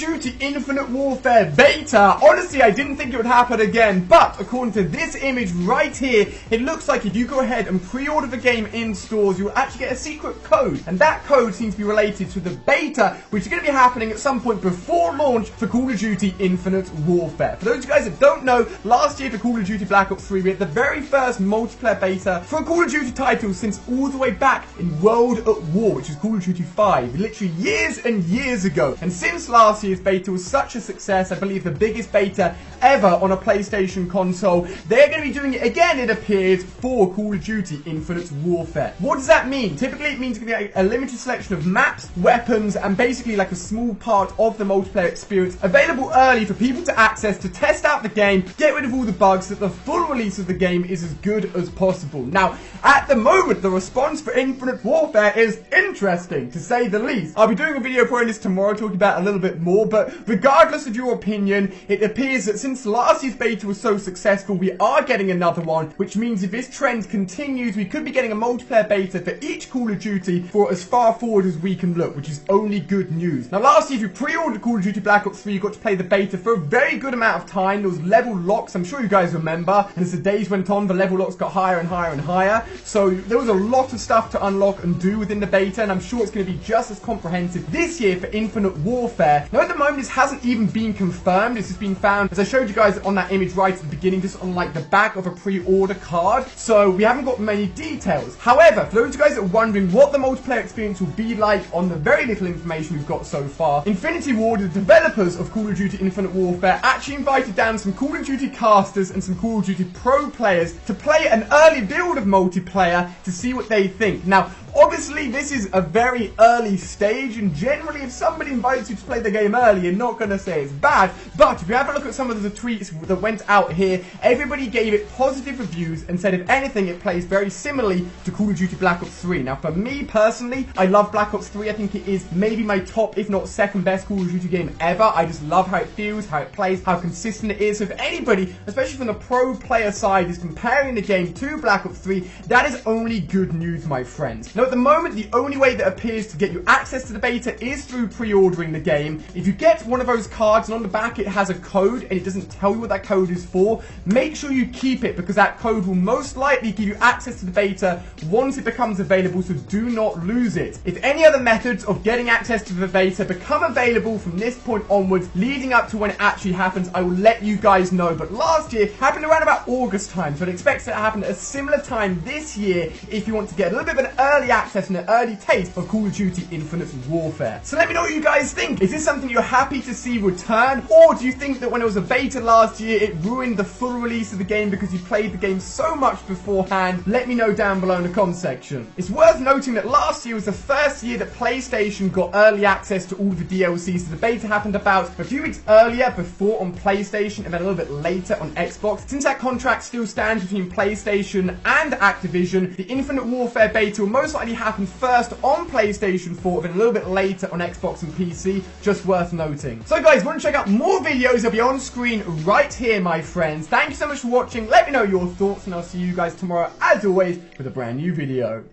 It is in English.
of Duty Infinite Warfare beta. Honestly, I didn't think it would happen again, but according to this image right here, it looks like if you go ahead and pre-order the game in stores, you'll actually get a secret code, and that code seems to be related to the beta, which is going to be happening at some point before launch for Call of Duty Infinite Warfare. For those of you guys that don't know, last year for Call of Duty Black Ops 3, we had the very first multiplayer beta for a Call of Duty title since all the way back in World at War, which is Call of Duty 5, literally years and years ago. And since last year's beta was such a success, I believe the biggest beta ever on a PlayStation console, they're going to be doing it again, it appears, for Call of Duty Infinite Warfare. What does that mean? Typically it means it's going to be a limited selection of maps, weapons, and basically like a small part of the multiplayer experience available early for people to access to test out the game, get rid of all the bugs, so that the full release of the game is as good as possible. Now, at the moment, the response for Infinite Warfare is interesting, to say the least. I'll be doing a video for this tomorrow talking about it a little bit more, but regardless of your opinion, it appears that since last year's beta was so successful, we are getting another one, which means if this trend continues, we could be getting a multiplayer beta for each Call of Duty for as far forward as we can look, which is only good news. Now, last year, if you pre-ordered Call of Duty Black Ops 3, you got to play the beta for a very good amount of time. There was level locks, I'm sure you guys remember, and as the days went on, the level locks got higher and higher and higher, so there was a lot of stuff to unlock and do within the beta, and I'm sure it's going to be just as comprehensive this year for Infinite Warfare. Now, at the moment, this hasn't even been confirmed. This has been found, as I showed you guys on that image right at the beginning, just on like the back of a pre-order card, so we haven't got many details. However, for those of you guys that are wondering what the multiplayer experience will be like on the very little information we've got so far, Infinity Ward, the developers of Call of Duty Infinite Warfare, actually invited down some Call of Duty casters and some Call of Duty pro players to play an early build of multiplayer to see what they think. Now, obviously, this is a very early stage, and generally, if somebody invites you to play the game early, you're not going to say it's bad, but if you have a look at some of the tweets that went out here, everybody gave it positive reviews and said, if anything, it plays very similarly to Call of Duty Black Ops 3. Now, for me, personally, I love Black Ops 3. I think it is maybe my top, if not second best Call of Duty game ever. I just love how it feels, how it plays, how consistent it is. So if anybody, especially from the pro player side, is comparing the game to Black Ops 3, that is only good news, my friends. Now, at the moment, the only way that appears to get you access to the beta is through pre-ordering the game. If you get one of those cards and on the back it has a code and it doesn't tell you what that code is for, make sure you keep it, because that code will most likely give you access to the beta once it becomes available, so do not lose it. If any other methods of getting access to the beta become available from this point onwards, leading up to when it actually happens, I will let you guys know. But last year happened around about August time, so I'd expect it to happen at a similar time this year if you want to get a little bit of an early access and an early taste of Call of Duty Infinite Warfare. So let me know what you guys think. Is this something you're happy to see return, or do you think that when it was a beta last year, it ruined the full release of the game because you played the game so much beforehand? Let me know down below in the comment section. It's worth noting that last year was the first year that PlayStation got early access to all the DLC, so the beta happened about a few weeks earlier before on PlayStation and then a little bit later on Xbox. Since that contract still stands between PlayStation and Activision, the Infinite Warfare beta will most likely happen first on PlayStation 4, then a little bit later on Xbox and PC, just worth noting. So guys, want to check out more videos? They'll be on screen right here, my friends. Thank you so much for watching. Let me know your thoughts, and I'll see you guys tomorrow, as always, with a brand new video.